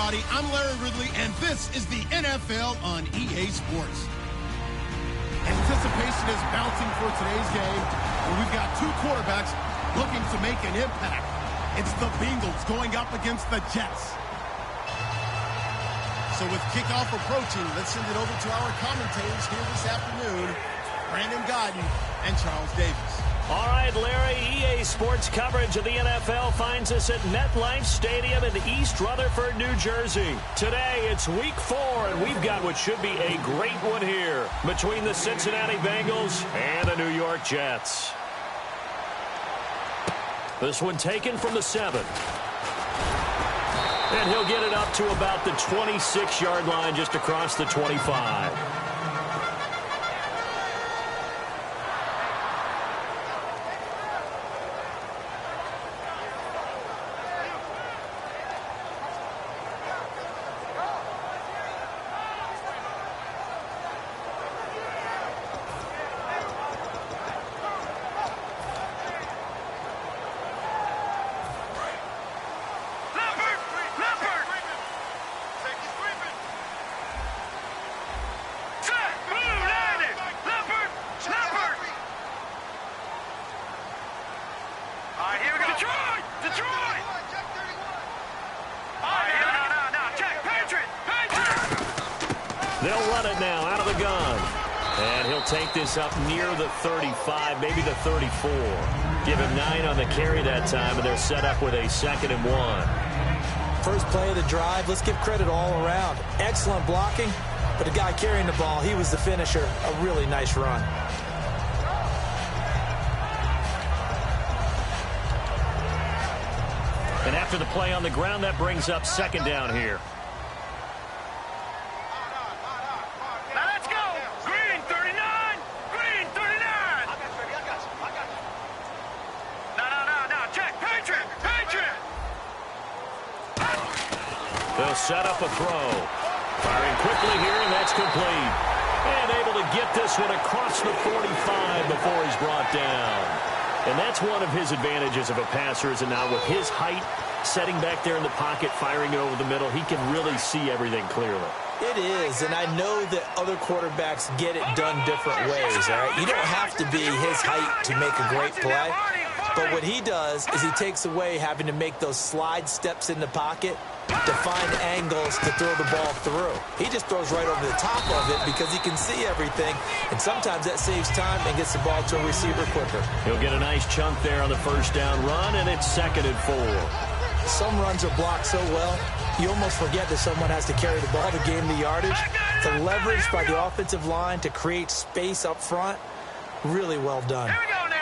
everybody. I'm Larry Ridley, and this is the NFL on EA Sports. Anticipation is mounting for today's game, where we've got two quarterbacks looking to make an impact. It's the Bengals going up against the Jets. So with kickoff approaching, let's send it over to our commentators here this afternoon, Brandon Godden and Charles Davis. All right, Larry, EA Sports coverage of the NFL finds us at MetLife Stadium in East Rutherford, New Jersey. Today, it's Week 4, and we've got what should be a great one here between the Cincinnati Bengals and the New York Jets. This one taken from the 7. And he'll get it up to about the 26-yard line, just across the 25. They'll run it now out of the gun. And he'll take this up near the 35, maybe the 34. Give him 9 on the carry that time, and they're set up with a 2nd and 1. First play of the drive, let's give credit all around. Excellent blocking, but the guy carrying the ball, he was the finisher. A really nice run. And after the play on the ground, that brings up 2nd down here. They'll set up a throw. Firing quickly here, and that's complete. And able to get this one across the 45 before he's brought down. And that's one of his advantages of a passer, is now with his height, setting back there in the pocket, firing over the middle, he can really see everything clearly. It is, and I know that other quarterbacks get it done different ways, all right? You don't have to be his height to make a great play. But what he does is he takes away having to make those slide steps in the pocket to find angles to throw the ball through. He just throws right over the top of it because he can see everything, and sometimes that saves time and gets the ball to a receiver quicker. He'll get a nice chunk there on the first down run, and it's 2nd and 4. Some runs are blocked so well, you almost forget that someone has to carry the ball to gain the yardage. The leverage by the offensive line to create space up front, really well done. Here we go now.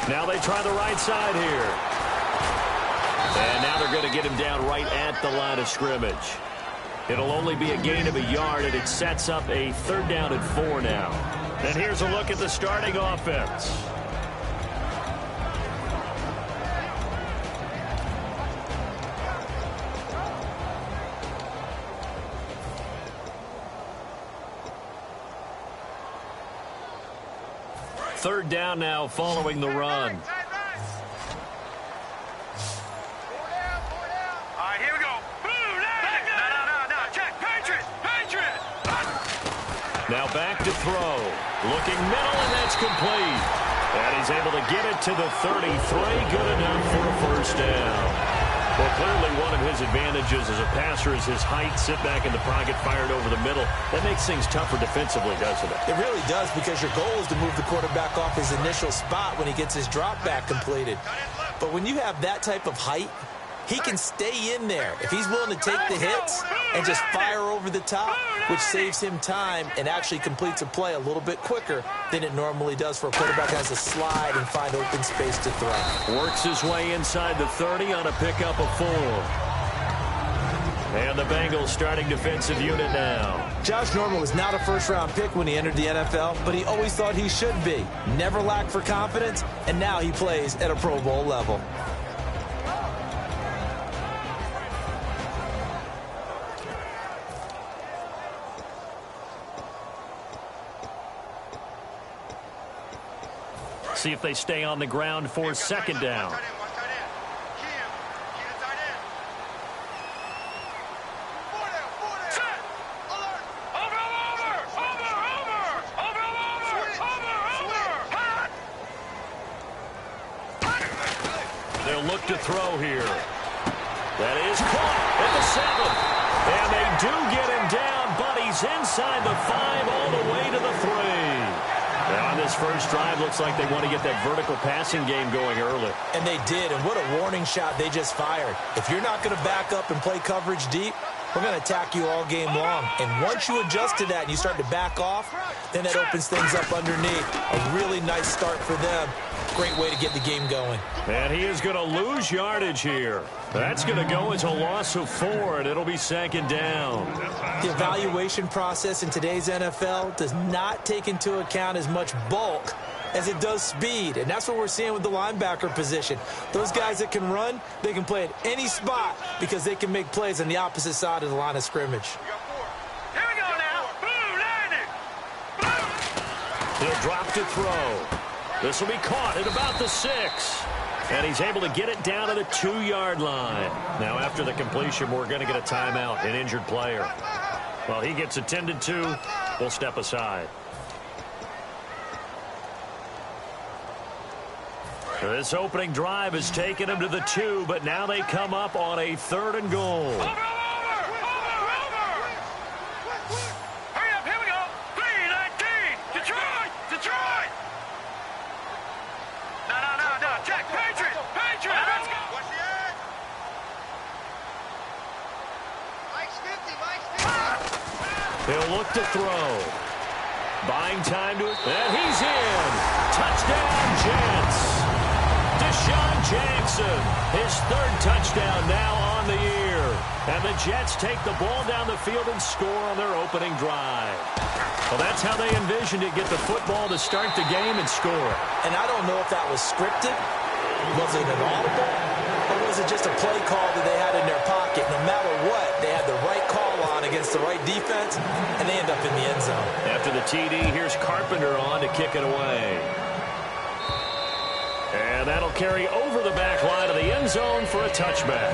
Now they try the right side here. And now they're going to get him down right at the line of scrimmage. It'll only be a gain of a yard, and it sets up a 3rd down and 4 now. And here's a look at the starting offense. Third down now following the run. Now back to throw. Looking middle, and that's complete. And he's able to get it to the 33. Good enough for a first down. Well, clearly one of his advantages as a passer is his height. Sit back in the pocket, fired over the middle. That makes things tougher defensively, doesn't it? It really does, because your goal is to move the quarterback off his initial spot when he gets his drop back completed. But when you have that type of height, he can stay in there if he's willing to take the hits and just fire over the top, which saves him time and actually completes a play a little bit quicker than it normally does for a quarterback that has to slide and find open space to throw. Works his way inside the 30 on a pickup of 4. And the Bengals starting defensive unit now. Josh Norman was not a first-round pick when he entered the NFL, but he always thought he should be. Never lacked for confidence, and now he plays at a Pro Bowl level. See if they stay on the ground for second down. They'll look to throw here. That is caught at the 7. And they do get him down, but he's inside the 5 all the way to the 3. On this first drive, looks like they want to get that vertical passing game going early. And they did, and what a warning shot they just fired. If you're not going to back up and play coverage deep, we're going to attack you all game long. And once you adjust to that and you start to back off, then that opens things up underneath. A really nice start for them. Great way to get the game going. And he is going to lose yardage here. That's going to go as a loss of 4, and it'll be second down. The evaluation process in today's NFL does not take into account as much bulk as it does speed, and that's what we're seeing with the linebacker position. Those guys that can run, they can play at any spot because they can make plays on the opposite side of the line of scrimmage. Here we go now. Blue, landing. Blue. He'll drop to throw. This will be caught at about the 6. And he's able to get it down to the 2-yard line. Now, after the completion, we're going to get a timeout, an injured player. Well, he gets attended to. We'll step aside. This opening drive has taken him to the 2, but now they come up on a 3rd and goal. Over. Hurry up, here we go. 3-19. Detroit. No. Jack, Patriot. Let's go. What's the edge? Mike's 50. He'll look to throw. Buying time to it. And he's in. Touchdown, Jets. Deshaun Jackson, his 3rd touchdown now on the year. And the Jets take the ball down the field and score on their opening drive. Well, that's how they envisioned it, get the football to start the game and score. And I don't know if that was scripted. Was it an audible? Or was it just a play call that they had in their pocket? No matter what, they had the right call on against the right defense, and they end up in the end zone. After the TD, here's Carpenter on to kick it away. And that'll carry over the back line of the end zone for a touchback.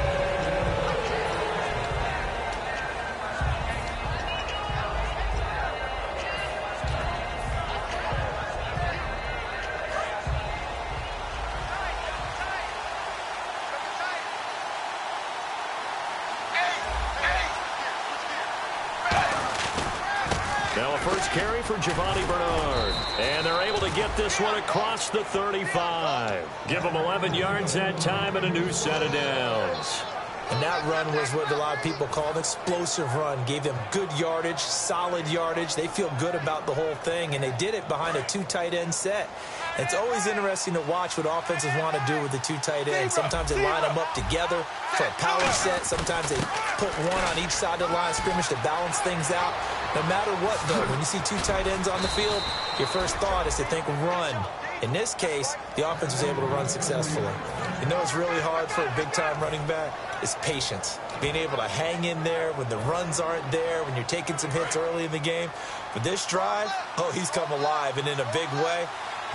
Now a first carry for Giovanni Bernard. And they're able to get this one across the 35. Give them 11 yards that time and a new set of downs. And that run was what a lot of people call an explosive run. Gave them good yardage, solid yardage. They feel good about the whole thing, and they did it behind a 2 tight end set. It's always interesting to watch what offenses want to do with the 2 tight ends. Sometimes they line them up together for a power set. Sometimes they put one on each side of the line of scrimmage to balance things out. No matter what, though, when you see 2 tight ends on the field, your first thought is to think run. In this case, the offense was able to run successfully. You know it's really hard for a big-time running back? It's patience. Being able to hang in there when the runs aren't there, when you're taking some hits early in the game. But this drive, oh, he's come alive, and in a big way.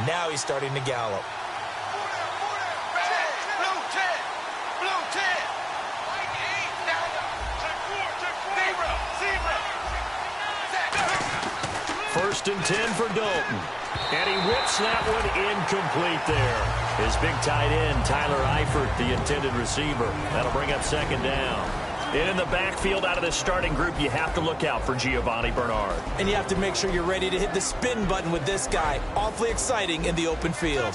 Now he's starting to gallop. First and 10 for Dalton. And he whips that one incomplete there. His big tight end, Tyler Eifert, the intended receiver. That'll bring up second down. And in the backfield out of the starting group, you have to look out for Giovanni Bernard. And you have to make sure you're ready to hit the spin button with this guy. Awfully exciting in the open field.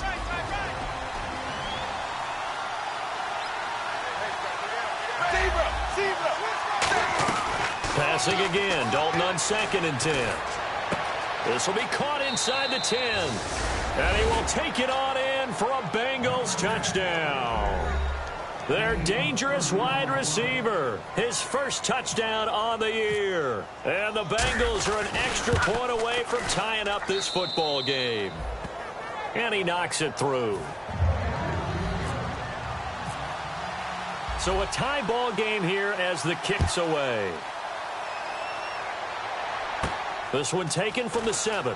Passing again. Dalton on 2nd and 10. This will be caught inside the 10. And he will take it on in for a Bengals touchdown. Their dangerous wide receiver. His first touchdown on the year. And the Bengals are an extra point away from tying up this football game. And he knocks it through. So a tie ball game here as the kick's away. This one taken from the 7.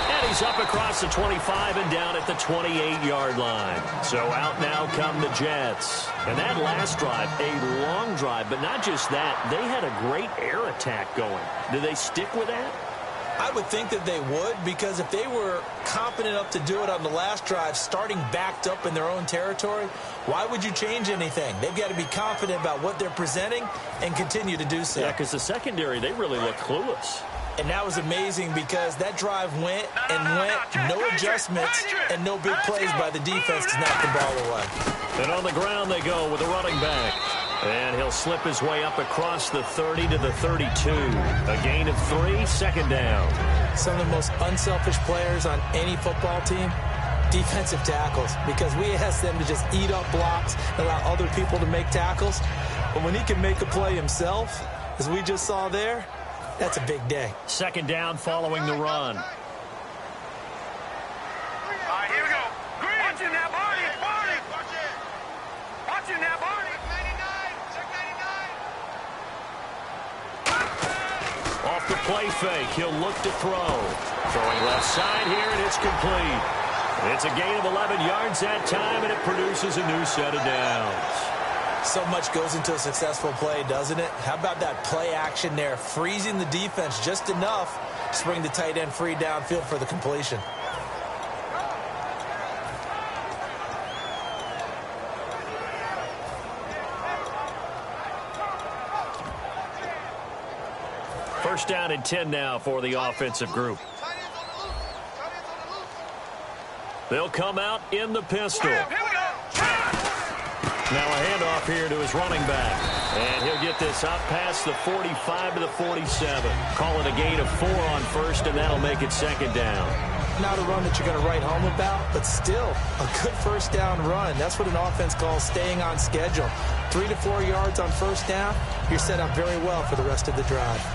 And He's up across the 25 and down at the 28-yard line. So out now come the Jets. And that last drive, a long drive, but not just that. They had a great air attack going. Do they stick with that? I would think that they would, because if they were confident enough to do it on the last drive, starting backed up in their own territory, why would you change anything? They've got to be confident about what they're presenting and continue to do so. Yeah, because the secondary, they really look clueless. And that was amazing because that drive went and went, no adjustments, and no big plays by the defense to knock the ball away. And on the ground they go with a running back. And he'll slip his way up across the 30 to the 32. A gain of 3, second down. Some of the most unselfish players on any football team, defensive tackles, because we ask them to just eat up blocks and allow other people to make tackles. But when he can make a play himself, as we just saw there, that's a big day. Second down following the run. All right, here we go. Green. Watch it now, Barney. Barney. Watch it now, Barney. Check 99. Off the play fake, he'll look to throw. Throwing left side here, and it's complete. It's a gain of 11 yards that time, and it produces a new set of downs. So much goes into a successful play, doesn't it? How about that play action there, freezing the defense just enough to bring the tight end free downfield for the completion. First down and 10 now for the offensive group. They'll come out in the pistol. Here we go. Now a handoff here to his running back. And he'll get this out past the 45 to the 47. Call it a gain of 4 on first, and that'll make it second down. Not a run that you're going to write home about, but still a good first down run. That's what an offense calls staying on schedule. 3 to 4 yards on first down, you're set up very well for the rest of the drive.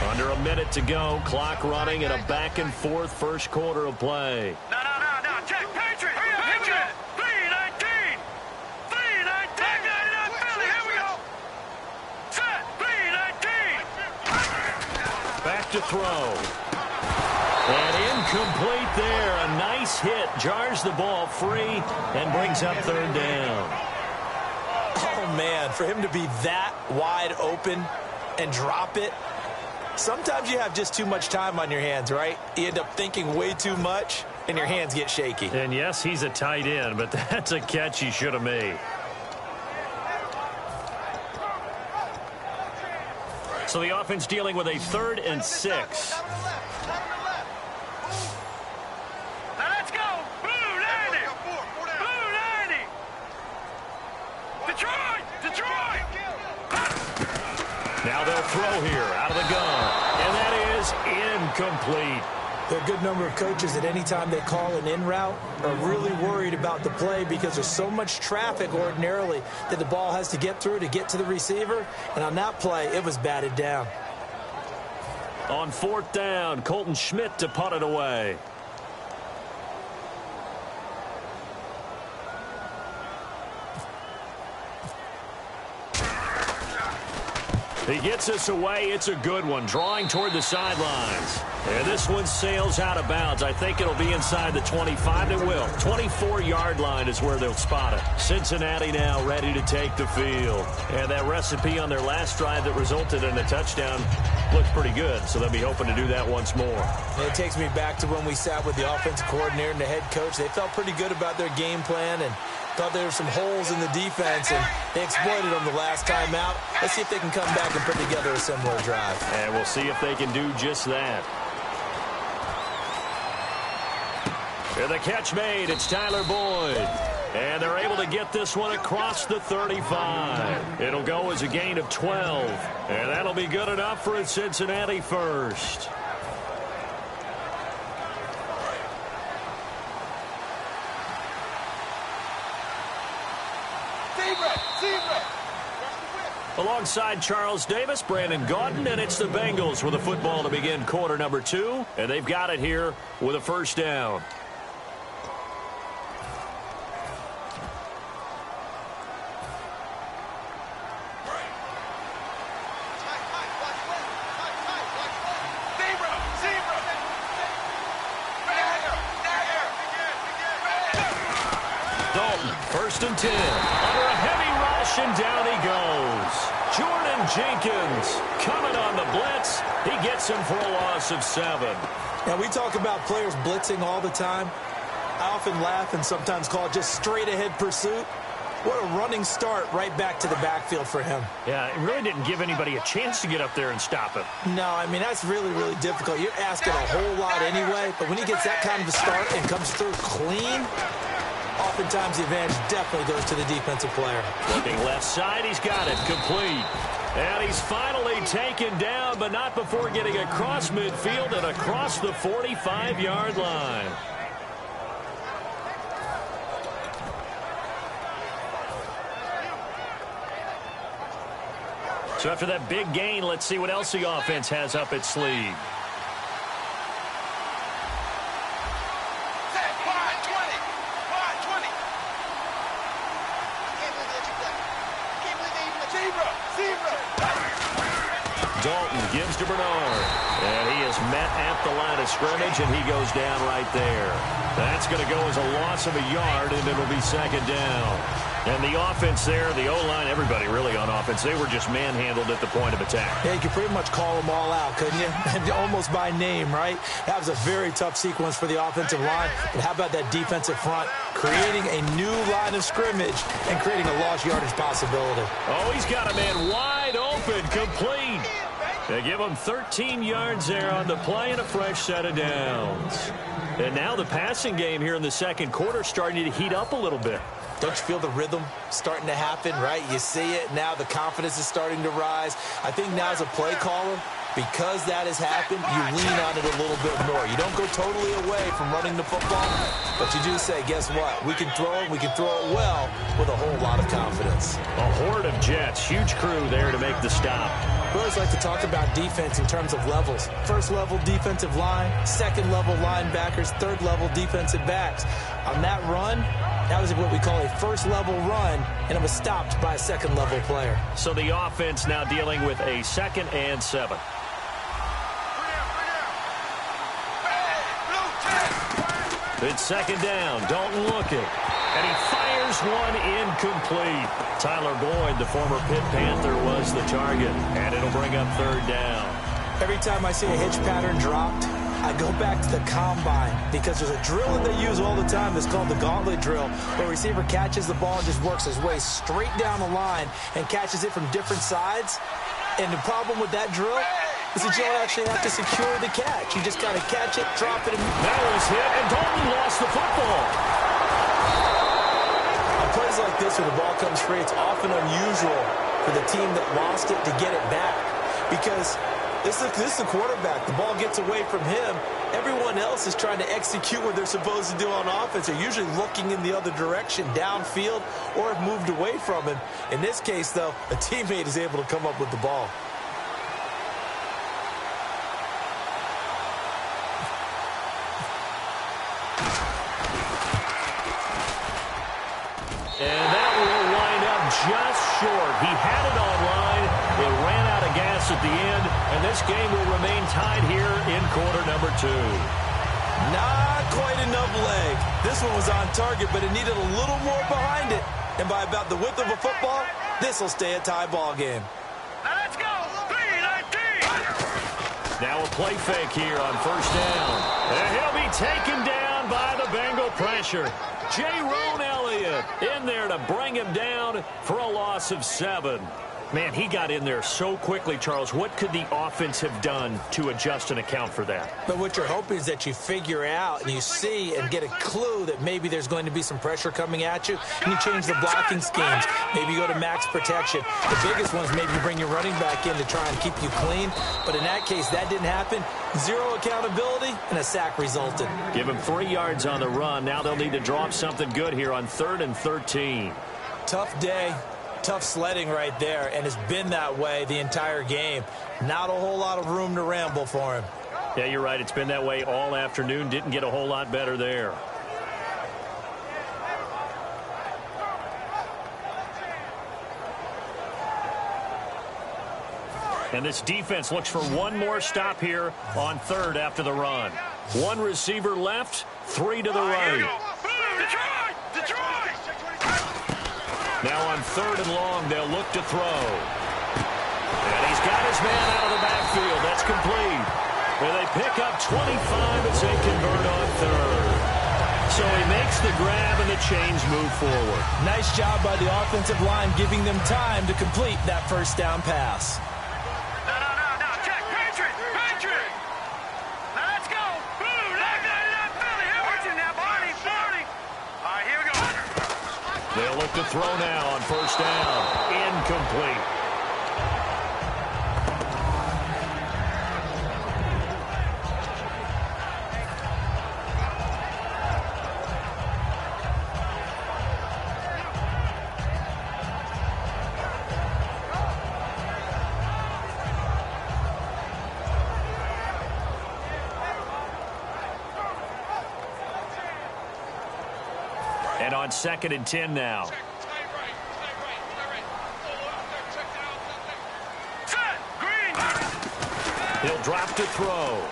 Under a minute to go, clock running, and a back-and-forth first quarter of play. No. Check. Patriot. Patriot. 319. 319. Philly. Here we go. Set. 319. Back to throw. And incomplete there. A nice hit. Jars the ball free and brings up third down. Oh, man, for him to be that wide open and drop it, sometimes you have just too much time on your hands, right? You end up thinking way too much, and your hands get shaky. And yes, he's a tight end, but that's a catch he should have made. So the offense dealing with a 3rd and 6. Now let's go. Blue 90. Blue 90. Detroit. Now they'll throw here out of the gun. And that is incomplete. There are a good number of coaches at any time they call an in route are really worried about the play because there's so much traffic ordinarily that the ball has to get through to get to the receiver. And on that play, it was batted down. On 4th down, Colton Schmidt to punt it away. He gets us away. It's a good one. Drawing toward the sidelines. And this one sails out of bounds. I think it'll be inside the 25. It will. 24-yard line is where they'll spot it. Cincinnati now ready to take the field. And that recipe on their last drive that resulted in a touchdown looks pretty good. So they'll be hoping to do that once more. And it takes me back to when we sat with the offensive coordinator and the head coach. They felt pretty good about their game plan and thought there were some holes in the defense, and they exploited them the last time out. Let's see if they can come back and put together a similar drive. And we'll see if they can do just that. And the catch made. It's Tyler Boyd. And they're able to get this one across the 35. It'll go as a gain of 12. And that'll be good enough for a Cincinnati first. Alongside Charles Davis, Brandon Gaudin, and it's the Bengals with the football to begin quarter number 2. And they've got it here with a first down. 1st and 10. Under a heavy rush, and down he goes. Jordan Jenkins coming on the blitz. He gets him for a loss of 7. Now, we talk about players blitzing all the time. I often laugh and sometimes call it just straight-ahead pursuit. What a running start right back to the backfield for him. Yeah, it really didn't give anybody a chance to get up there and stop him. No, I mean, that's really, really difficult. You're asking a whole lot anyway, but when he gets that kind of a start and comes through clean, oftentimes the advantage definitely goes to the defensive player. Looking left side, he's got it, complete. And he's finally taken down, but not before getting across midfield and across the 45-yard line. So after that big gain, let's see what else the offense has up its sleeve. Dalton gives to Bernard, and he is met at the line of scrimmage, and he goes down right there. That's going to go as a loss of a yard, and it'll be 2nd down. And the offense there, the O-line, everybody really on offense, they were just manhandled at the point of attack. Yeah, you could pretty much call them all out, couldn't you? Almost by name, right? That was a very tough sequence for the offensive line. But how about that defensive front creating a new line of scrimmage and creating a lost yardage possibility? Oh, he's got a man wide open, complete. They give him 13 yards there on the play and a fresh set of downs. And now the passing game here in the second quarter starting to heat up a little bit. Don't you feel the rhythm starting to happen, right? You see it now. The confidence is starting to rise. I think now as a play caller, because that has happened, you lean on it a little bit more. You don't go totally away from running the football, but you do say, guess what? We can throw it. We can throw it well with a whole lot of confidence. A horde of Jets. Huge crew there to make the stop. We always like to talk about defense in terms of levels. First level defensive line, second level linebackers, third level defensive backs. On that run, that was what we call a first level run, and it was stopped by a second level player. So the offense now dealing with a 2nd and 7. It's 2nd down. Dalton looking. And he fires one incomplete. Tyler Boyd, the former Pitt Panther, was the target. And it'll bring up 3rd down. Every time I see a hitch pattern dropped, I go back to the combine because there's a drill that they use all the time that's called the gauntlet drill, where a receiver catches the ball and just works his way straight down the line and catches it from different sides. And the problem with that drill is that you don't actually have to secure the catch. You just kind of catch it, drop it, and that was hit, and Dalton lost the football. On plays like this, when the ball comes free, it's often unusual for the team that lost it to get it back because this is the quarterback. The ball gets away from him. Everyone else is trying to execute what they're supposed to do on offense. They're usually looking in the other direction, downfield, or have moved away from him. In this case, though, a teammate is able to come up with the ball. And that will wind up just short. He had it on line. It ran out of gas at the end, and this game will remain tied here in quarter number 2. Not quite enough leg. This one was on target, but it needed a little more behind it. And by about the width of a football, this will stay a tie ball game. Now let's go. 3-19. Now a play fake here on 1st down. And he'll be taken down by the Bengal pressure. Jerome Elliott in there to bring him down for a loss of 7. Man, he got in there so quickly, Charles. What could the offense have done to adjust and account for that? But what you're hoping is that you figure out and you see and get a clue that maybe there's going to be some pressure coming at you, and you change the blocking schemes. Maybe you go to max protection. The biggest one is maybe you bring your running back in to try and keep you clean. But in that case, that didn't happen. Zero accountability, and a sack resulted. Give him 3 yards on the run. Now they'll need to draw up something good here on 3rd and 13. Tough day. Tough sledding right there, and it's been that way the entire game. Not a whole lot of room to ramble for him. Yeah, you're right. It's been that way all afternoon. Didn't get a whole lot better there. And this defense looks for one more stop here on 3rd after the run. One receiver left, 3 to the right. Detroit! Detroit! Now on 3rd and long, they'll look to throw. And he's got his man out of the backfield. That's complete. And they pick up 25 as they convert on 3rd. So he makes the grab and the chains move forward. Nice job by the offensive line giving them time to complete that first down pass. No, check, Patriot. Now let's go. Boom, Philly. Watching that, Barney. All right, here we go. They'll look to throw now on 1st down. Incomplete. And on 2nd and 10 now. He'll drop to throw.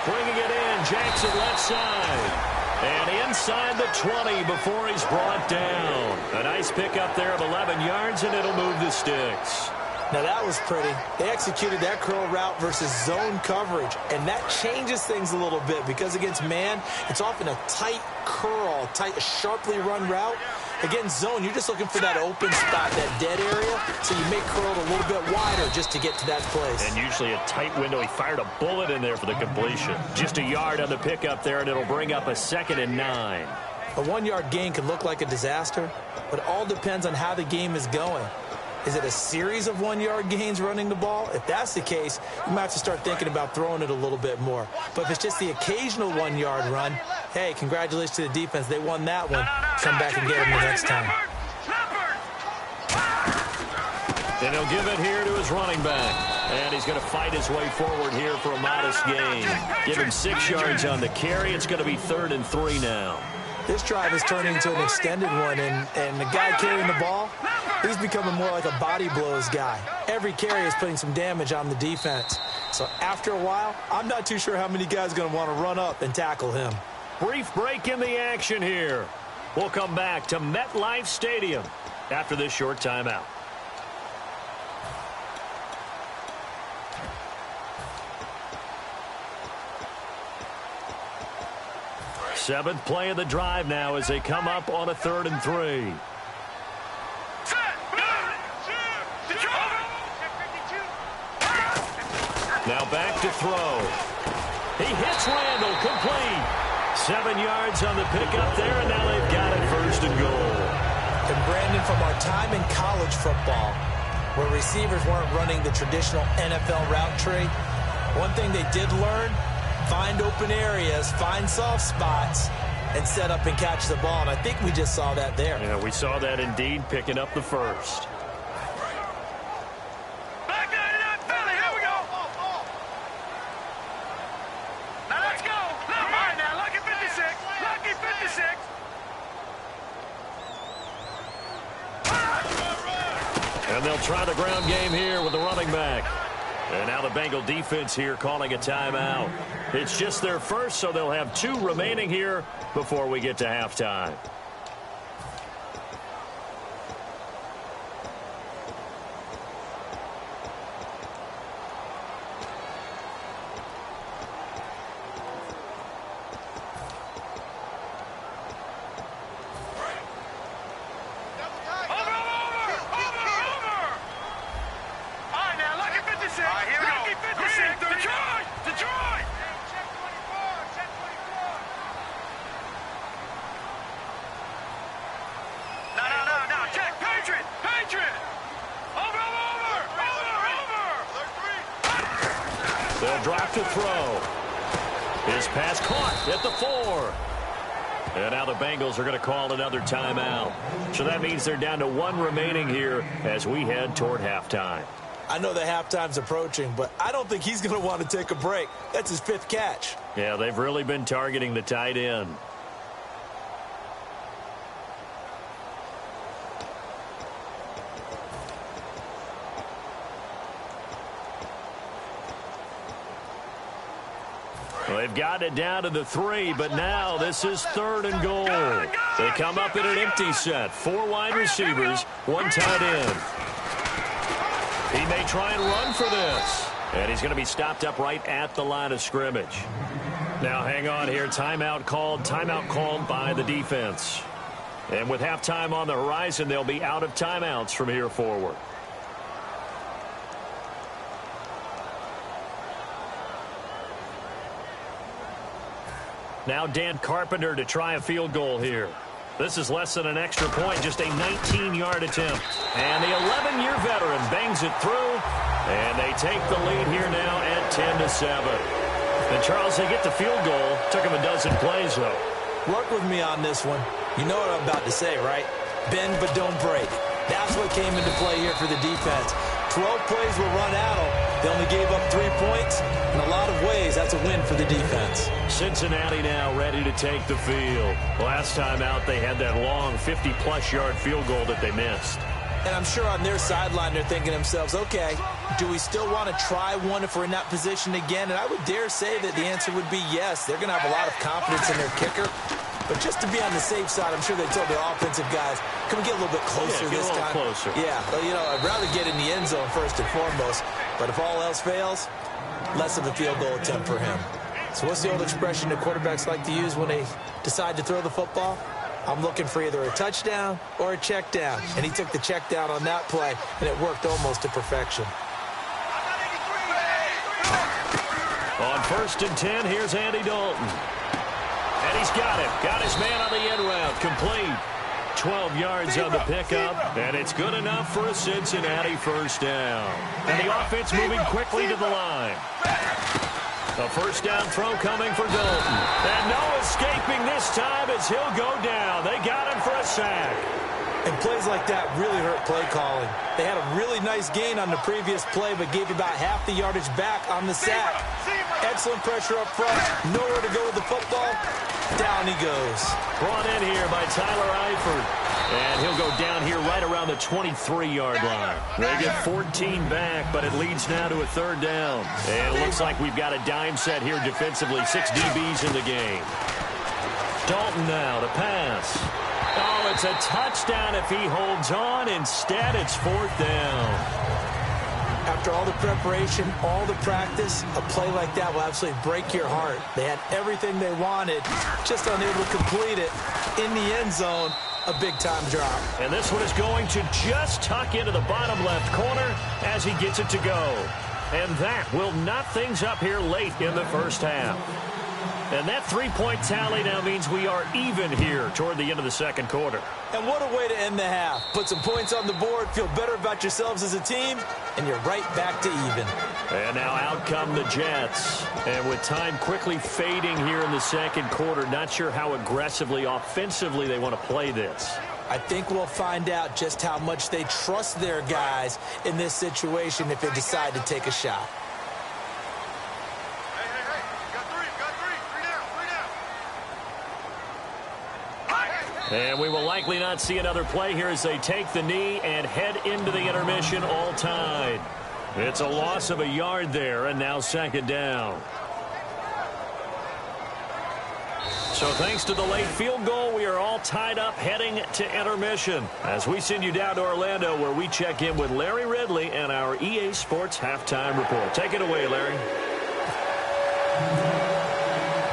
Bringing it in, Jackson left side. And inside the 20 before he's brought down. A nice pickup there of 11 yards, and it'll move the sticks. Now that was pretty. They executed that curl route versus zone coverage, and that changes things a little bit because against man, it's often a tight curl, sharply run route. Against zone, you're just looking for that open spot, that dead area, so you make curl a little bit wider just to get to that place. And usually a tight window. He fired a bullet in there for the completion. Just a yard on the pickup there, and it'll bring up a 2nd and 9. A 1-yard gain can look like a disaster, but it all depends on how the game is going. Is it a series of 1-yard gains running the ball? If that's the case, you might have to start thinking about throwing it a little bit more. But if it's just the occasional 1-yard run, hey, congratulations to the defense. They won that one. Come back and get them the next time. And he'll give it here to his running back. And he's going to fight his way forward here for a modest gain. Give him 6 yards on the carry. It's going to be 3rd and 3 now. This drive is turning into an extended one, and the guy carrying the ball, he's becoming more like a body blows guy. Every carry is putting some damage on the defense. So after a while, I'm not too sure how many guys are going to want to run up and tackle him. Brief break in the action here. We'll come back to MetLife Stadium after this short timeout. Seventh play of the drive now as they come up on a 3rd and 3. Now back to throw. He hits Randall, complete. 7 yards on the pickup there, and now they've got it 1st and goal. And Brandon, from our time in college football, where receivers weren't running the traditional NFL route tree, one thing they did learn, find open areas, find soft spots, and set up and catch the ball. And I think we just saw that there. Yeah, we saw that indeed, picking up the 1st. Back to Philly, here we go. Now let's go. All right, now, lucky 56. Lucky 56. And they'll try the ground game here with the running back. And now the Bengal defense here calling a timeout. It's just their first, so they'll have 2 remaining here before we get to halftime. They'll drop to throw. His pass caught at the 4. And now the Bengals are going to call another timeout. So that means they're down to 1 remaining here as we head toward halftime. I know the halftime's approaching, but I don't think he's going to want to take a break. That's his 5th catch. Yeah, they've really been targeting the tight end. Well, they've got it down to the 3, but now this is 3rd and goal. They come up in an empty set. 4 wide receivers, 1 tight end. He may try and run for this. And he's going to be stopped up right at the line of scrimmage. Now hang on here. Timeout called by the defense. And with halftime on the horizon, they'll be out of timeouts from here forward. Now Dan Carpenter to try a field goal here. This is less than an extra point, just a 19-yard attempt. And the 11-year veteran bangs it through, and they take the lead here now at 10-7. And Charles, they get the field goal. Took them a dozen plays, though. Work with me on this one. You know what I'm about to say, right? Bend but don't break. That's what came into play here for the defense. 12 plays were run at them. They only gave up 3 points. In a lot of ways, that's a win for the defense. Cincinnati now ready to take the field. Last time out, they had that long 50-plus yard field goal that they missed. And I'm sure on their sideline, they're thinking to themselves, okay, do we still want to try one if we're in that position again? And I would dare say that the answer would be yes. They're going to have a lot of confidence in their kicker. But just to be on the safe side, I'm sure they told their offensive guys, can we get a little bit closer this time? Closer. Yeah, well, you know, I'd rather get in the end zone first and foremost. But if all else fails, less of a field goal attempt for him. So what's the old expression that quarterbacks like to use when they decide to throw the football? I'm looking for either a touchdown or a check down. And he took the check down on that play, and it worked almost to perfection. On 1st and 10, here's Andy Dalton. And he's got it. Got his man on the end route. Complete. 12 yards on the pickup. And it's good enough for a Cincinnati first down. And the offense moving quickly to the line. A first down throw coming for Dalton. And no escaping this time as he'll go down. They got him for a sack. And plays like that really hurt play calling. They had a really nice gain on the previous play, but gave about half the yardage back on the sack. Excellent pressure up front. Nowhere to go with the football. Down he goes. Brought in here by Tyler Eifert. And he'll go down here right around the 23-yard line. They get 14 back, but it leads now to a 3rd down. And it looks like we've got a dime set here defensively. 6 DBs in the game. Dalton now to pass. Oh, it's a touchdown if he holds on. Instead, it's 4th down. After all the preparation, all the practice, a play like that will absolutely break your heart. They had everything they wanted, just unable to complete it. In the end zone, a big-time drop. And this one is going to just tuck into the bottom left corner as he gets it to go. And that will knot things up here late in the first half. And that 3-point tally now means we are even here toward the end of the second quarter. And what a way to end the half. Put some points on the board, feel better about yourselves as a team, and you're right back to even. And now out come the Jets. And with time quickly fading here in the second quarter, not sure how aggressively, offensively they want to play this. I think we'll find out just how much they trust their guys in this situation if they decide to take a shot. And we will likely not see another play here as they take the knee and head into the intermission all tied. It's a loss of a yard there, and now 2nd down. So thanks to the late field goal, we are all tied up heading to intermission as we send you down to Orlando where we check in with Larry Ridley and our EA Sports Halftime Report. Take it away, Larry.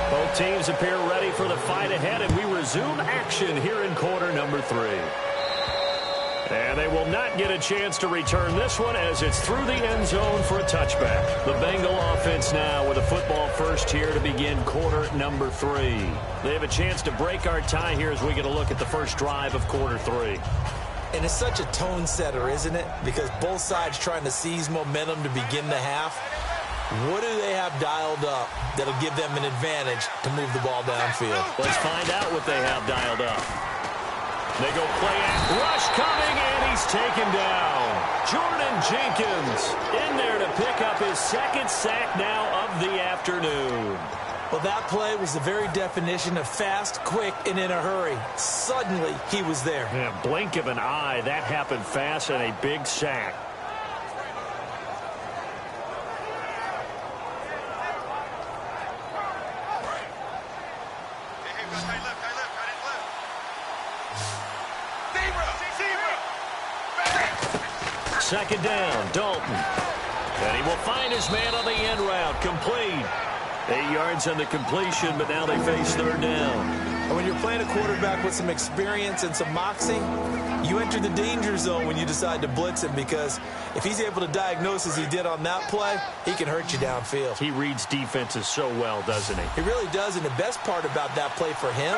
Both teams appear ready for the fight ahead, and we resume action here in quarter number 3. And they will not get a chance to return this one as it's through the end zone for a touchback. The Bengal offense now with a football first here to begin quarter number 3. They have a chance to break our tie here as we get a look at the first drive of quarter 3. And it's such a tone setter, isn't it? Because both sides trying to seize momentum to begin the half. What do they have dialed up that'll give them an advantage to move the ball downfield? Let's find out what they have dialed up. They go play act. Rush coming, and he's taken down. Jordan Jenkins in there to pick up his 2nd sack now of the afternoon. Well, that play was the very definition of fast, quick, and in a hurry. Suddenly, he was there. Yeah, blink of an eye. That happened fast and a big sack. second down. Dalton. And he will find his man on the end route. Complete. 8 yards on the completion, but now they face third down. And when you're playing a quarterback with some experience and some moxie, you enter the danger zone when you decide to blitz him, because if he's able to diagnose as he did on that play, he can hurt you downfield. He reads defenses so well, doesn't he? He really does, and the best part about that play for him,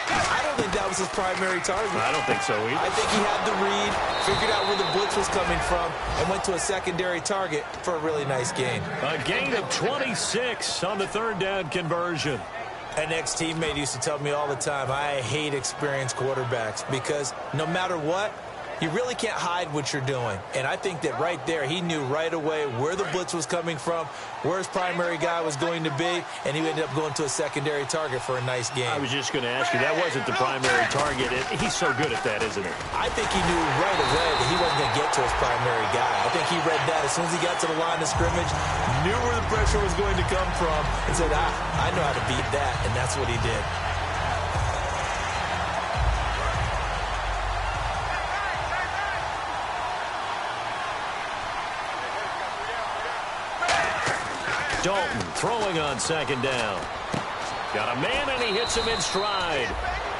I don't think that was his primary target. I don't think so either. I think he had the read, figured out where the blitz was coming from, and went to a secondary target for a really nice gain. A gain of 26 on the third down conversion. An ex-teammate used to tell me all the time, I hate experienced quarterbacks, because no matter what, you really can't hide what you're doing. And I think that right there, he knew right away where the blitz was coming from, where his primary guy was going to be, and he ended up going to a secondary target for a nice game. I was just going to ask you, that wasn't the primary target. He's so good at that, isn't he? I think he knew right away that he wasn't going to get to his primary guy. I think he read that as soon as he got to the line of scrimmage, knew where the pressure was going to come from, and said, I know how to beat that, and that's what he did. Dalton throwing on second down. Got a man, and he hits him in stride.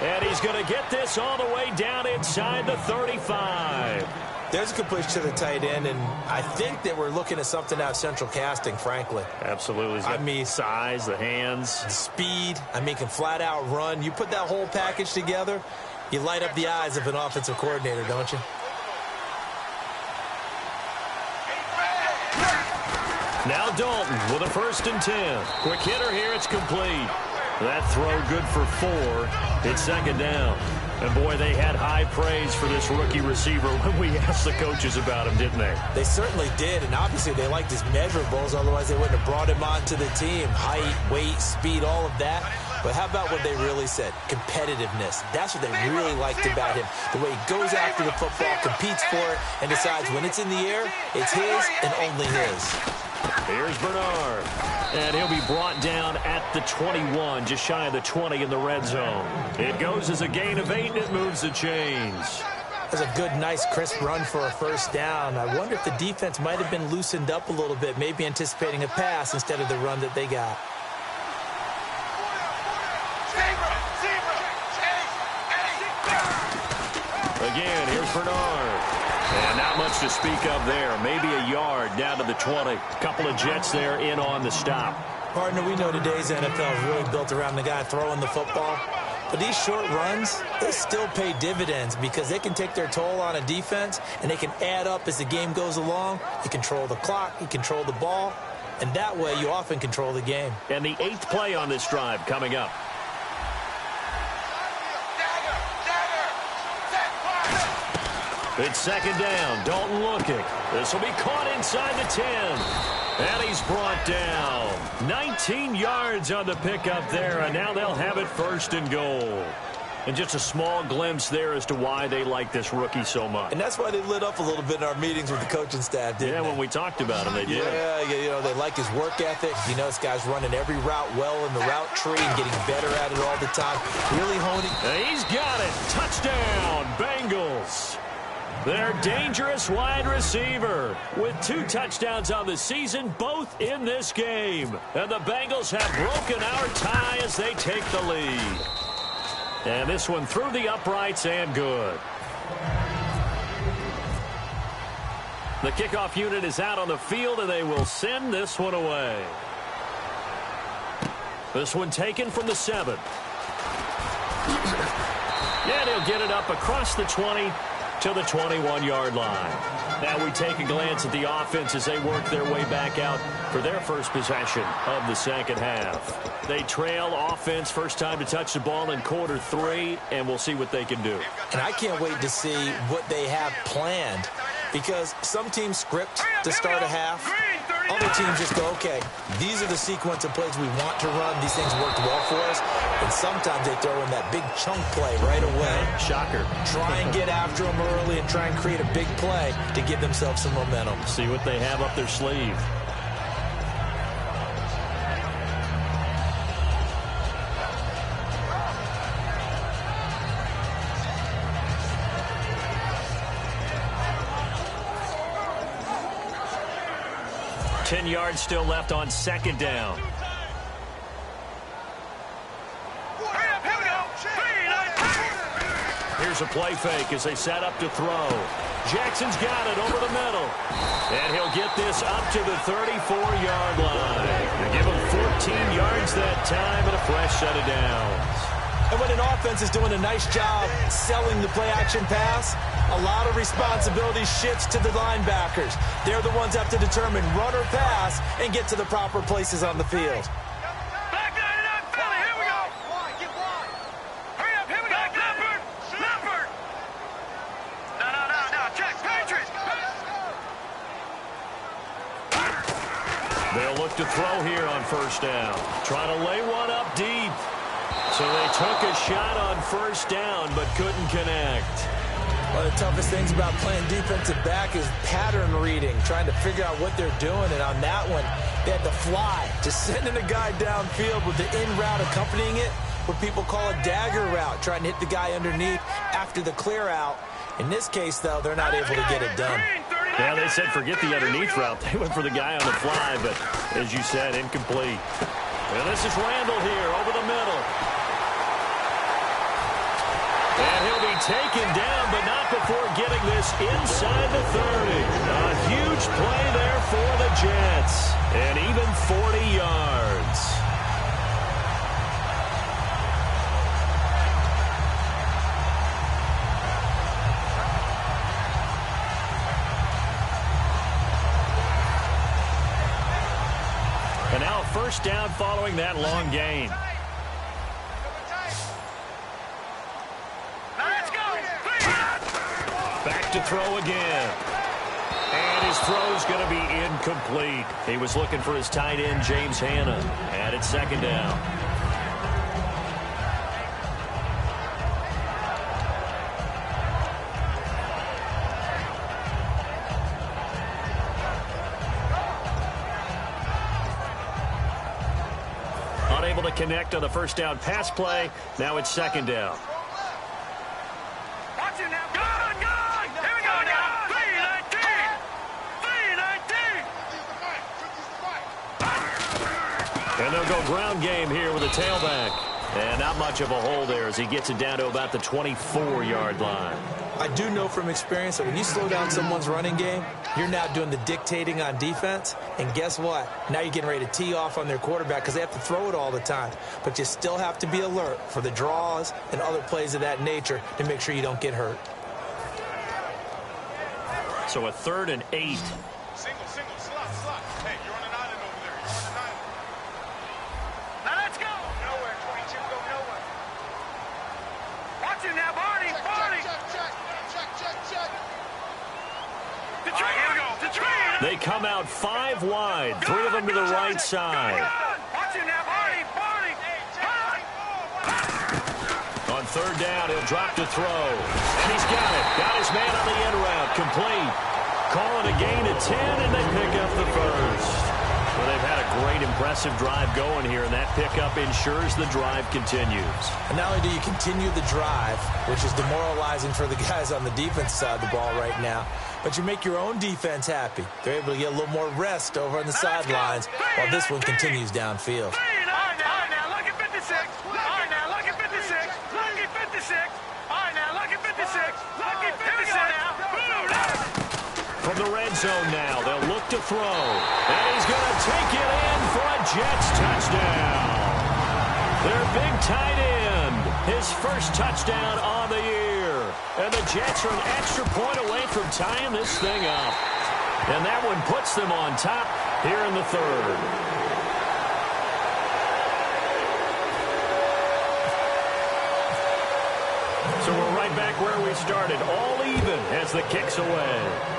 And he's going to get this all the way down inside the 35. There's a completion to the tight end, and I think that we're looking at something out of central casting, frankly. Absolutely. I mean, size, the hands. Speed. I mean, can flat out run. You put that whole package together, you light up the eyes of an offensive coordinator, don't you? Now Dalton with a 1st and 10. Quick hitter here. It's complete. That throw good for 4. It's second down. And, boy, they had high praise for this rookie receiver when we asked the coaches about him, didn't they? They certainly did, and obviously they liked his measurables. Otherwise, they wouldn't have brought him onto the team. Height, weight, speed, all of that. But how about what they really said? Competitiveness. That's what they really liked about him. The way he goes after the football, competes for it, and decides when it's in the air, it's his and only his. Here's Bernard. And he'll be brought down at the 21, just shy of the 20 in the red zone. It goes as a gain of 8, and it moves the chains. That's a good, nice, crisp run for a 1st down. I wonder if the defense might have been loosened up a little bit, maybe anticipating a pass instead of the run that they got. Again, here's Bernard. And not much to speak of there. Maybe a yard down to the 20. A couple of Jets there in on the stop. Partner, we know today's NFL is really built around the guy throwing the football. But these short runs, they still pay dividends because they can take their toll on a defense, and they can add up as the game goes along. You control the clock, you control the ball, and that way you often control the game. And the 8th play on this drive coming up. It's second down. Dalton looking. This will be caught inside the 10. And he's brought down. 19 yards on the pickup there, and now they'll have it 1st and goal. And just a small glimpse there as to why they like this rookie so much. And that's why they lit up a little bit in our meetings with the coaching staff, didn't they? Yeah, when we talked about him, they did. Yeah, you know, they like his work ethic. You know, this guy's running every route well in the route tree and getting better at it all the time. Really honing. And he's got it. Touchdown, Bengals. Their dangerous wide receiver with 2 touchdowns on the season, both in this game. And the Bengals have broken our tie as they take the lead. And this one through the uprights and good. The kickoff unit is out on the field, and they will send this one away. This one taken from the 7. And he'll get it up across the 20 to the 21-yard line. Now we take a glance at the offense as they work their way back out for their first possession of the second half. They trail offense, first time to touch the ball in quarter 3, and we'll see what they can do. And I can't wait to see what they have planned, because some teams script to start a half. Other teams just go, okay, these are the sequence of plays we want to run. These things worked well for us. And sometimes they throw in that big chunk play right away. Shocker. Try and get after them early and try and create a big play to give themselves some momentum. See what they have up their sleeve. 10 yards still left on second down. Here's a play fake as they set up to throw. Jackson's got it over the middle. And he'll get this up to the 34-yard line. They give him 14 yards that time and a fresh set of downs. And when an offense is doing a nice job selling the play-action pass, a lot of responsibility shifts to the linebackers. They're the ones that have to determine run or pass and get to the proper places on the field. They'll look to throw here on first down. Trying to lay one up deep. So they took a shot on first down but couldn't connect. One of the toughest things about playing defensive back is pattern reading, trying to figure out what they're doing. And on that one, they had to fly, just sending a guy downfield with the in route accompanying it, what people call a dagger route, trying to hit the guy underneath after the clear out. In this case, though, they're not able to get it done. Yeah, they said forget the underneath route. They went for the guy on the fly, but as you said, incomplete. And this is Randall here over the middle. And he'll be taken down, but not before getting this inside the 30. A huge play there for the Jets. And even 40 yards. And now first down following that long gain. Back to throw again. And his throw's going to be incomplete. He was looking for his tight end, James Hanna. And it's second down. Unable to connect on the first down pass play. Now it's second down. And they'll go ground game here with a tailback. And not much of a hole there as he gets it down to about the 24-yard line. I do know from experience that when you slow down someone's running game, you're now doing the dictating on defense. And guess what? Now you're getting ready to tee off on their quarterback because they have to throw it all the time. But you still have to be alert for the draws and other plays of that nature to make sure you don't get hurt. So a 3rd and 8. Single, slot. Hey, you're on an island over there. You're on an island. Now let's go. Nowhere, 22, go nowhere. Watch it now, Barney. Check. Here we go. They come out 5 wide, 3 of them to the right side. Watch it now, Barney. On third down, he'll drop to throw. And he's got it. Got his man on the in route. Complete. Calling a gain of 10, and they pick up the first. Well, they've had a great, impressive drive going here, and that pickup ensures the drive continues. And not only do you continue the drive, which is demoralizing for the guys on the defense side of the ball right now, but you make your own defense happy. They're able to get a little more rest over on the sidelines while this one continues downfield. From the red zone now, they'll look to throw. And he's going to take it in for a Jets touchdown. Their big tight end, his first touchdown on the year. And the Jets are an extra point away from tying this thing up. And that one puts them on top here in the 3rd. So we're right back where we started, all even as the kick's away.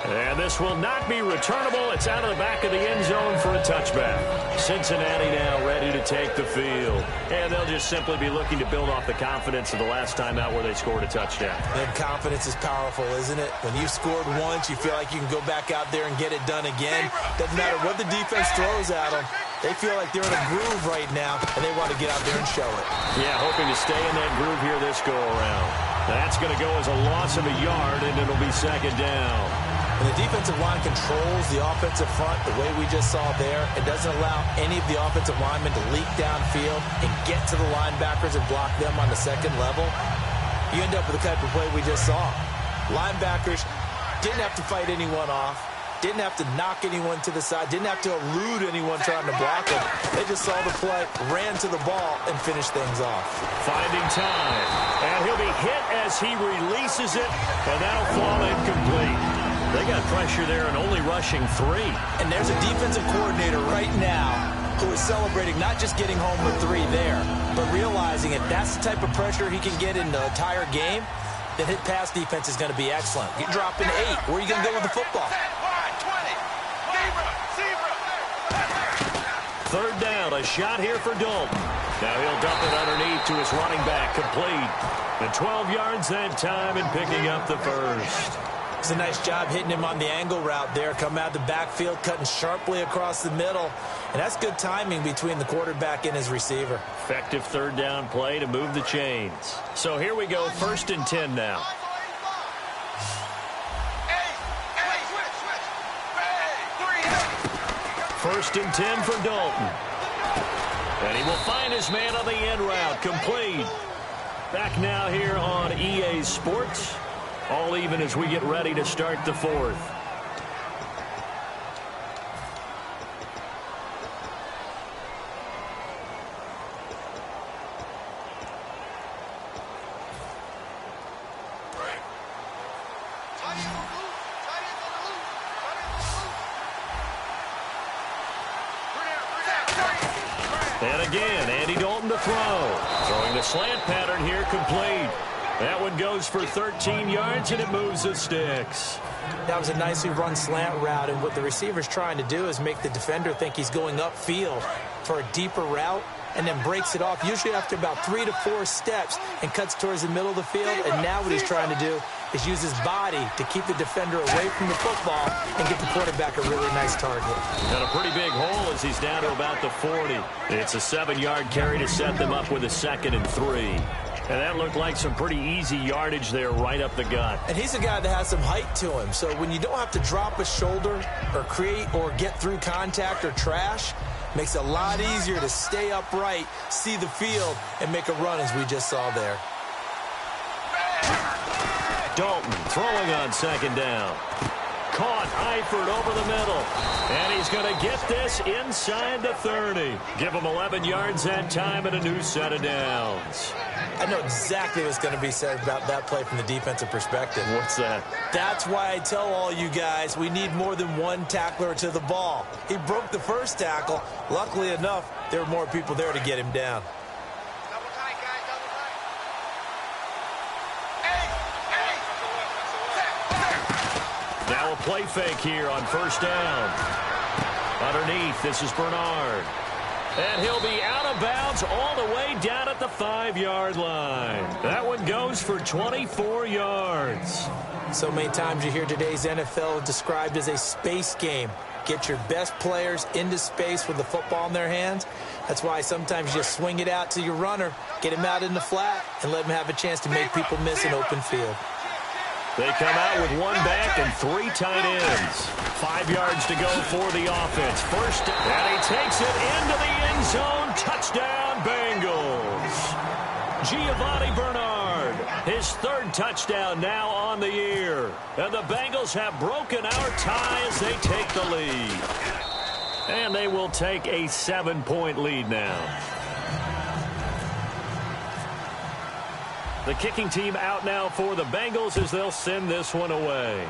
And this will not be returnable. It's out of the back of the end zone for a touchback. Cincinnati now ready to take the field. And they'll just simply be looking to build off the confidence of the last time out where they scored a touchdown. And confidence is powerful, isn't it? When you scored once, you feel like you can go back out there and get it done again. Doesn't matter what the defense throws at them. They feel like they're in a groove right now, and they want to get out there and show it. Yeah, hoping to stay in that groove here this go-around. That's going to go as a loss of a yard, and it'll be second down. When the defensive line controls the offensive front the way we just saw there, it doesn't allow any of the offensive linemen to leak downfield and get to the linebackers and block them on the second level. You end up with the type of play we just saw. Linebackers didn't have to fight anyone off, didn't have to knock anyone to the side, didn't have to elude anyone trying to block them. They just saw the play, ran to the ball, and finished things off. Finding time, and he'll be hit as he releases it, and that'll fall incomplete. They got pressure there and only rushing 3. And there's a defensive coordinator right now who is celebrating not just getting home with 3 there, but realizing if that's the type of pressure he can get in the entire game, then his pass defense is going to be excellent. You're dropping 8. Where are you going to go with the football? 3rd down, a shot here for Dalton. Now he'll dump it underneath to his running back, complete. And 12 yards that time and picking up the first. It's a nice job hitting him on the angle route there. Come out the backfield, cutting sharply across the middle. And that's good timing between the quarterback and his receiver. Effective 3rd down play to move the chains. So here we go, 1st and 10 now. First and 10 for Dalton. And he will find his man on the end route, complete. Back now here on EA Sports. All even as we get ready to start the 4th. And again, Andy Dalton to throw. Throwing the slant pattern here, complete. That one goes for 13 yards, and it moves the sticks. That was a nicely run slant route, and what the receiver's trying to do is make the defender think he's going upfield for a deeper route, and then breaks it off, usually after about 3 to 4 steps, and cuts towards the middle of the field. And now what he's trying to do is use his body to keep the defender away from the football and get the quarterback a really nice target. And a pretty big hole as he's down to about the 40. It's a 7-yard carry to set them up with a 2nd and 3. And that looked like some pretty easy yardage there right up the gut. And he's a guy that has some height to him. So when you don't have to drop a shoulder or create or get through contact or trash, makes it a lot easier to stay upright, see the field, and make a run as we just saw there. Dalton throwing on 2nd down. Caught Eifert over the middle. And he's going to get this inside the 30. Give him 11 yards that time and a new set of downs. I know exactly what's going to be said about that play from the defensive perspective. What's that? That's why I tell all you guys we need more than one tackler to the ball. He broke the first tackle. Luckily enough, there were more people there to get him down. Double tight, guys, double tight. Now a play fake here on 1st down. Underneath, this is Bernard. And he'll be out of bounds all the way down at the 5-yard line. That one goes for 24 yards. So many times you hear today's NFL described as a space game. Get your best players into space with the football in their hands. That's why sometimes you just swing it out to your runner, get him out in the flat, and let him have a chance to make people miss an open field. They come out with 1 back and 3 tight ends. 5 yards to go for the offense. First, and he takes it into the end zone. Touchdown, Bengals. Giovanni Bernard, his 3rd touchdown now on the year. And the Bengals have broken our tie as they take the lead. And they will take a 7-point lead now. The kicking team out now for the Bengals as they'll send this one away.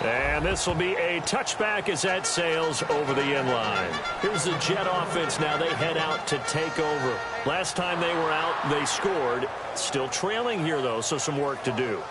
And this will be a touchback as that sails over the end line. Here's the Jet offense now. They head out to take over. Last time they were out, they scored. Still trailing here, though, so some work to do.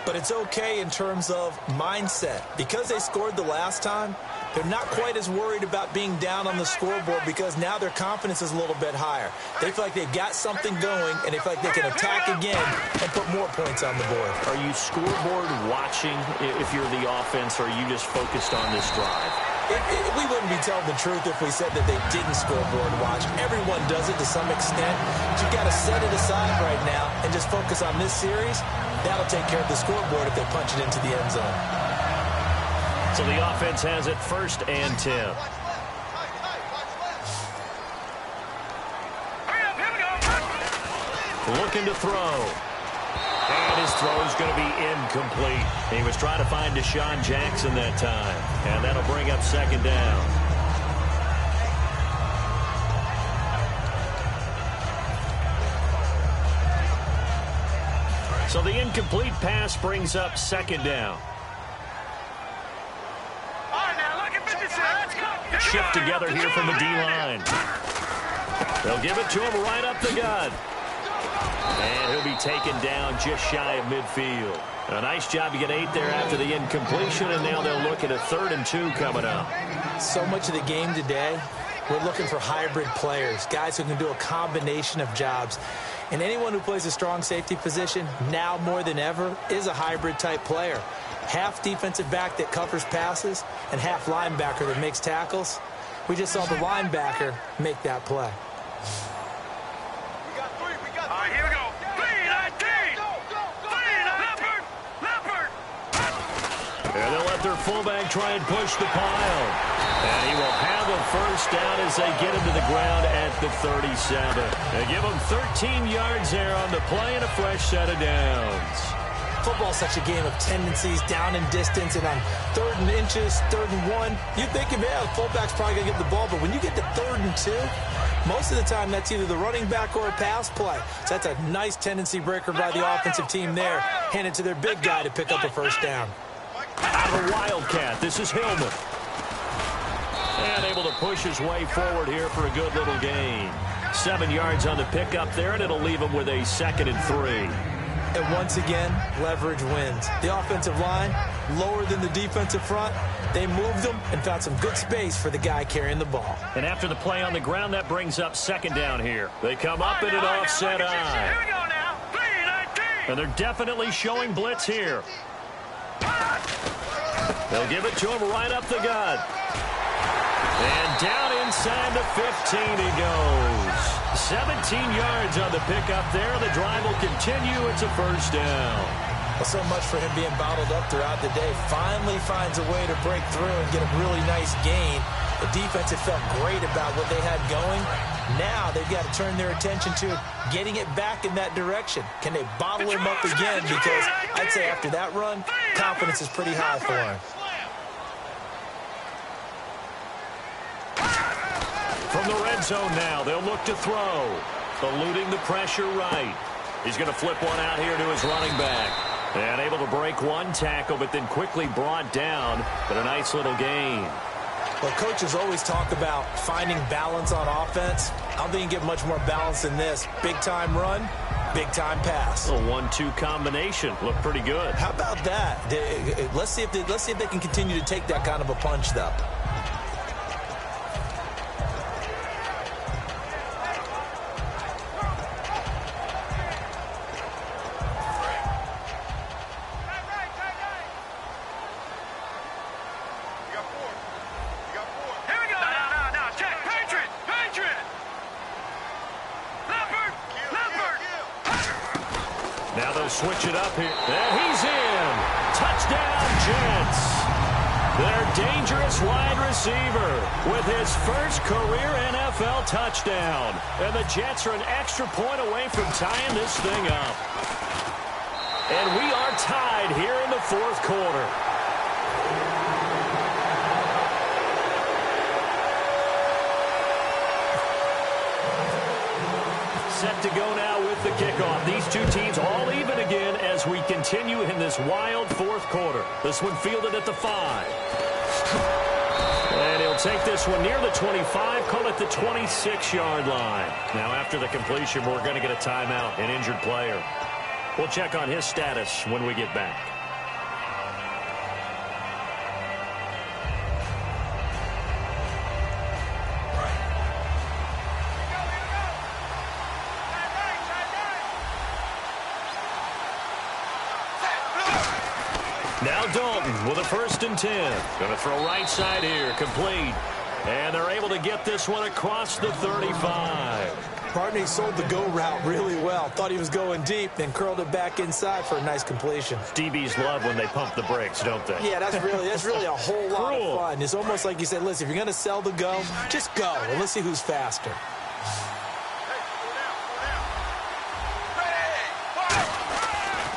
But it's okay in terms of mindset. Because they scored the last time, they're not quite as worried about being down on the scoreboard because now their confidence is a little bit higher. They feel like they've got something going, and they feel like they can attack again and put more points on the board. Are you scoreboard watching if you're the offense, or are you just focused on this drive? We wouldn't be telling the truth if we said that they didn't scoreboard watch. Everyone does it to some extent. But you've got to set it aside right now and just focus on this series. That'll take care of the scoreboard if they punch it into the end zone. So the offense has it 1st and 10. Looking to throw. And his throw is going to be incomplete. He was trying to find Deshaun Jackson that time. And that'll bring up 2nd down. So the incomplete pass brings up 2nd down. Shift together here from the D-line. They'll give it to him right up the gut. And he'll be taken down just shy of midfield. A nice job to get 8 there after the incompletion, and now they'll look at a 3rd and 2 coming up. So much of the game today, we're looking for hybrid players, guys who can do a combination of jobs. And anyone who plays a strong safety position, now more than ever, is a hybrid-type player. Half defensive back that covers passes and half linebacker that makes tackles. We just saw the linebacker make that play. And they'll let their fullback try and push the pile. And he will have a 1st down as they get him to the ground at the 37. They give him 13 yards there on the play and a fresh set of downs. Football's such a game of tendencies, down and distance, and on 3rd and inches, 3rd and 1, you think, yeah, the fullback's probably going to get the ball, but when you get to 3rd and 2, most of the time that's either the running back or a pass play. So that's a nice tendency breaker by the offensive team there. Hand it to their big guy to pick up a 1st down. Out of a Wildcat, this is Hillman. And able to push his way forward here for a good little gain. 7 yards on the pickup there, and it'll leave him with a 2nd and 3. And once again, leverage wins. The offensive line, lower than the defensive front. They moved them and found some good space for the guy carrying the ball. And after the play on the ground, that brings up 2nd down here. They come up in an offset eye. Here we go now. 3-19. And they're definitely showing blitz here. They'll give it to him right up the gut. And down inside the 15 he goes. 17 yards on the pickup there. The drive will continue. It's a 1st down. Well, so much for him being bottled up throughout the day. Finally finds a way to break through and get a really nice gain. The defense had felt great about what they had going. Now they've got to turn their attention to getting it back in that direction. Can they bottle him up again? Because I'd say after that run, confidence is pretty high for him. From the red zone now, they'll look to throw. Eluding the pressure right. He's going to flip one out here to his running back. And able to break one tackle, but then quickly brought down. But a nice little gain. Well, coaches always talk about finding balance on offense. I don't think you can get much more balance than this. Big-time run, big-time pass. A 1-2 combination. Looked pretty good. How about that? Let's see if they can continue to take that kind of a punch, though. Switch it up here. And he's in. Touchdown, Jets. Their dangerous wide receiver with his first career NFL touchdown. And the Jets are an extra point away from tying this thing up. And we are tied here in the 4th quarter. Set to go now with the kickoff. These two teams all even again as we continue in this wild 4th quarter. This one fielded at the 5. And he'll take this one near the 25, call it the 26-yard line. Now after the completion, we're going to get a timeout, an injured player. We'll check on his status when we get back. Now Dalton with a 1st and 10. Going to throw right side here, complete. And they're able to get this one across the 35. Partner, he sold the go route really well. Thought he was going deep, then curled it back inside for a nice completion. DBs love when they pump the brakes, don't they? Yeah, that's really a whole lot of fun. It's almost like you said, listen, if you're going to sell the go, just go, and let's see who's faster.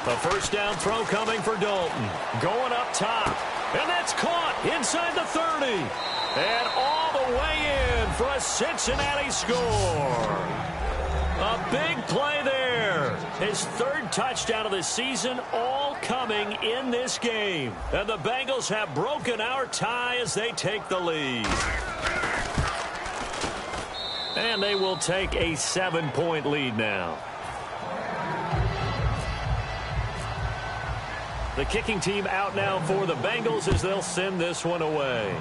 A 1st down throw coming for Dalton. Going up top. And that's caught inside the 30. And all the way in for a Cincinnati score. A big play there. His 3rd touchdown of the season, all coming in this game. And the Bengals have broken our tie as they take the lead. And they will take a 7-point lead now. The kicking team out now for the Bengals as they'll send this one away.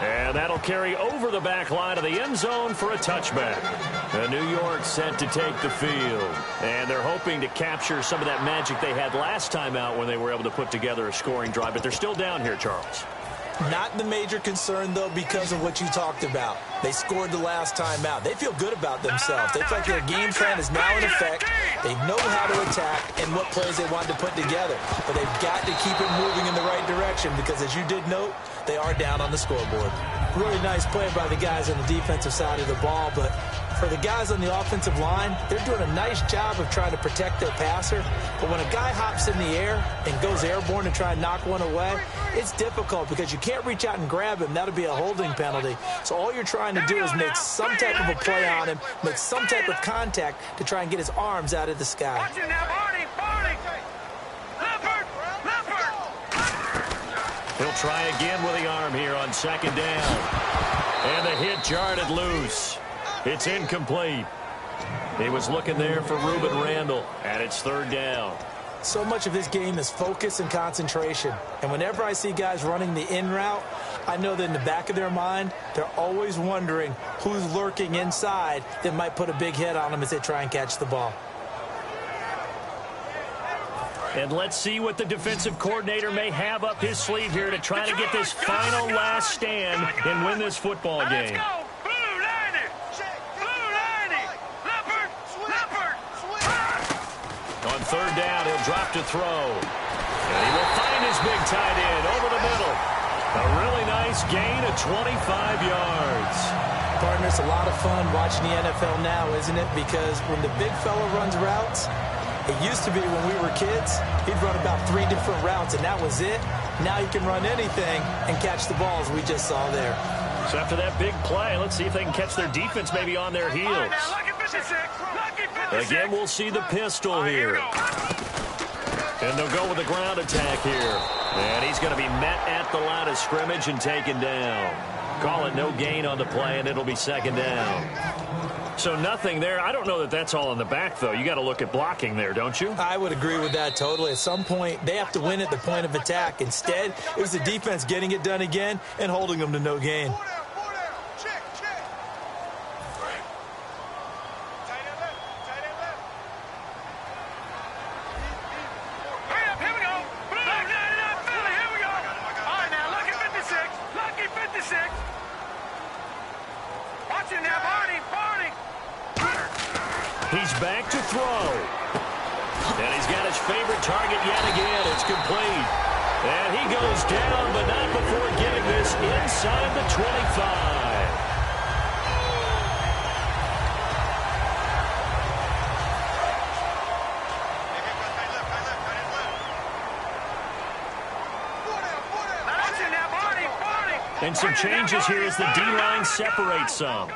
And that'll carry over the back line of the end zone for a touchback. And New York set to take the field. And they're hoping to capture some of that magic they had last time out when they were able to put together a scoring drive. But they're still down here, Charles. Not the major concern, though, because of what you talked about. They scored the last time out. They feel good about themselves. They feel like their game plan is now in effect. They know how to attack and what plays they want to put together. But they've got to keep it moving in the right direction because, as you did note, they are down on the scoreboard. Really nice play by the guys on the defensive side of the ball, but for the guys on the offensive line, they're doing a nice job of trying to protect their passer. But when a guy hops in the air and goes airborne to try and knock one away, it's difficult because you can't reach out and grab him. That'll be a holding penalty. So all you're trying to do is make some type of a play on him, make some type of contact to try and get his arms out of the sky. Watch it now, Barney. Leopard. He'll try again with the arm here on 2nd down. And the hit jarred it loose. It's incomplete. He was looking there for Reuben Randall, and it's 3rd down. So much of this game is focus and concentration. And whenever I see guys running the in route, I know that in the back of their mind, they're always wondering who's lurking inside that might put a big hit on them as they try and catch the ball. And let's see what the defensive coordinator may have up his sleeve here to try to get this final last stand and win this football game. On 3rd down, he'll drop to throw. And he will find his big tight end over the middle. A really nice gain of 25 yards. Partner, it's a lot of fun watching the NFL now, isn't it? Because when the big fella runs routes, it used to be when we were kids, he'd run about 3 different routes, and that was it. Now he can run anything and catch the balls we just saw there. So after that big play, let's see if they can catch their defense maybe on their heels. Again, we'll see the pistol here. And they'll go with the ground attack here. And he's going to be met at the line of scrimmage and taken down. Call it no gain on the play, and it'll be 2nd down. So nothing there. I don't know that that's all in the back, though. You got to look at blocking there, don't you? I would agree with that totally. At some point, they have to win at the point of attack. Instead, it was the defense getting it done again and holding them to no gain. He's back to throw. And he's got his favorite target yet again. It's complete. And he goes down, but not before getting this inside the 25. And some changes here as the D-line separates some.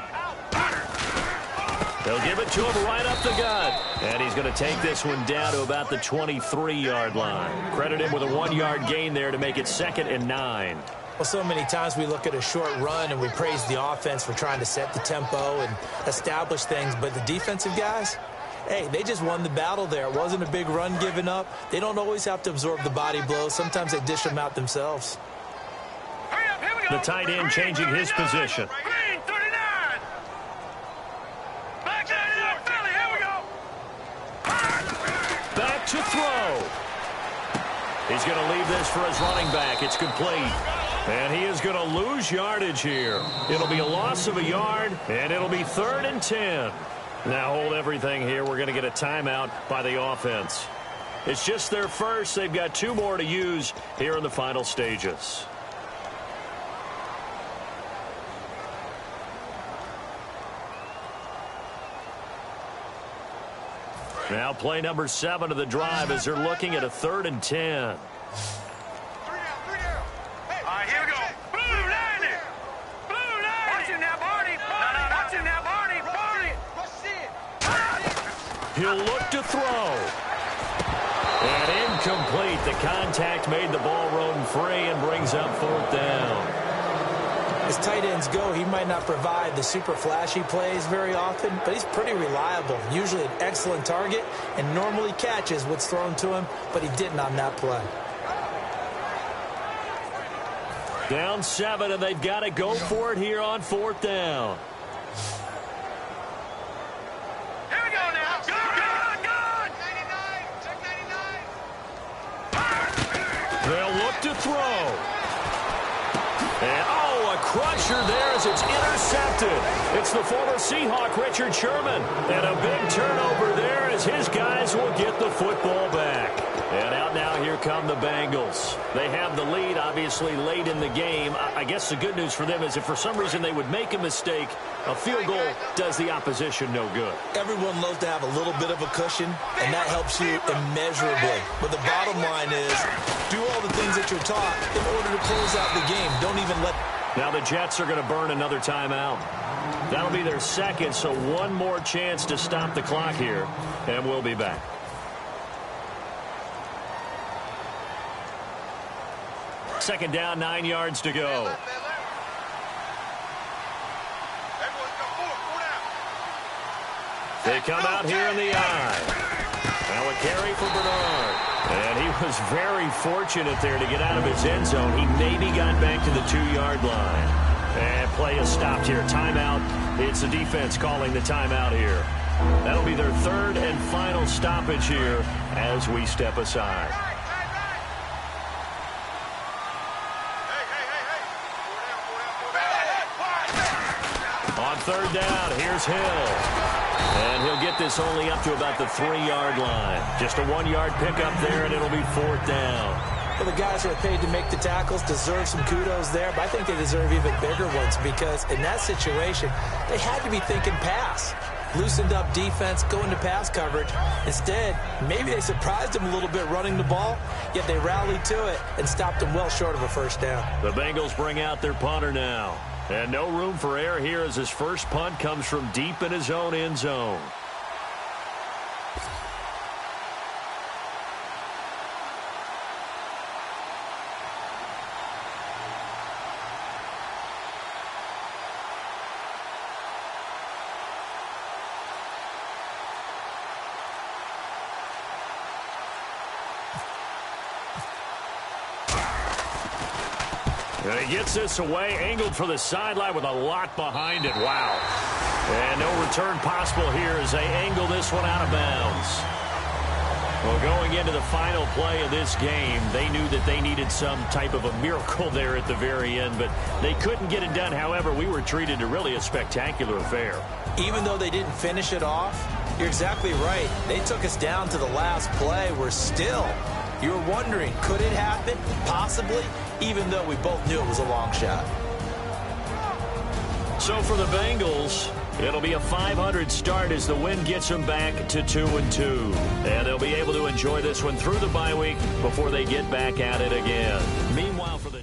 They'll give it to him right up the gut. And he's going to take this one down to about the 23-yard line. Credit him with a 1-yard gain there to make it 2nd and 9. Well, so many times we look at a short run and we praise the offense for trying to set the tempo and establish things. But the defensive guys, hey, they just won the battle there. It wasn't a big run given up. They don't always have to absorb the body blows. Sometimes they dish them out themselves. The tight end changing his position. Back to throw. He's going to leave this for his running back. It's complete. And he is going to lose yardage here. It'll be a loss of a yard, and it'll be 3rd and 10. Now hold everything here. We're going to get a timeout by the offense. It's just their first. They've got 2 more to use here in the final stages. Now play number 7 of the drive as they're looking at a 3rd and 10. Here we go. Blue line. Blue line. Watch him now, Barney. Watch him now, Barney. He'll look to throw. And incomplete. The contact made the ball roam free and brings up 4th down. As tight ends go, he might not provide the super flashy plays very often, but he's pretty reliable. Usually an excellent target and normally catches what's thrown to him, but he didn't on that play. Down 7, and they've got to go for it here on 4th down. Here we go now. Good. 99. Check 99. They'll look to throw. And, a crusher there as it's intercepted. It's the former Seahawk, Richard Sherman. And a big turnover there as his guys will get the football back. And out now, here come the Bengals. They have the lead, obviously, late in the game. I guess the good news for them is if for some reason they would make a mistake, a field goal does the opposition no good. Everyone loves to have a little bit of a cushion, and that helps you immeasurably. But the bottom line is, do all the things that you're taught in order to close out the game. Don't even let... Now the Jets are going to burn another timeout. That'll be their second, so one more chance to stop the clock here, and we'll be back. Second down, 9 yards to go. They come out here in the eye. Now a carry for Bernard. And he was very fortunate there to get out of his end zone. He maybe got back to the 2-yard line. And play is stopped here. Timeout. It's the defense calling the timeout here. That'll be their 3rd and final stoppage here as we step aside. On 3rd down, here's Hill. And he'll get this only up to about the 3-yard line. Just a 1-yard pickup there, and it'll be 4th down. Well, the guys who are paid to make the tackles deserve some kudos there, but I think they deserve even bigger ones because in that situation, they had to be thinking pass. Loosened up defense, going to pass coverage. Instead, maybe they surprised him a little bit running the ball, yet they rallied to it and stopped him well short of a 1st down. The Bengals bring out their punter now. And no room for error here as his first punt comes from deep in his own end zone. And he gets this away, angled for the sideline with a lot behind it. Wow. And no return possible here as they angle this one out of bounds. Well, going into the final play of this game, they knew that they needed some type of a miracle there at the very end, but they couldn't get it done. However, we were treated to really a spectacular affair. Even though they didn't finish it off, you're exactly right. They took us down to the last play. We're still... You're wondering, could it happen? Possibly, even though we both knew it was a long shot. So for the Bengals, it'll be a 500 start as the win gets them back to 2-2. And they'll be able to enjoy this one through the bye week before they get back at it again. Meanwhile, for the...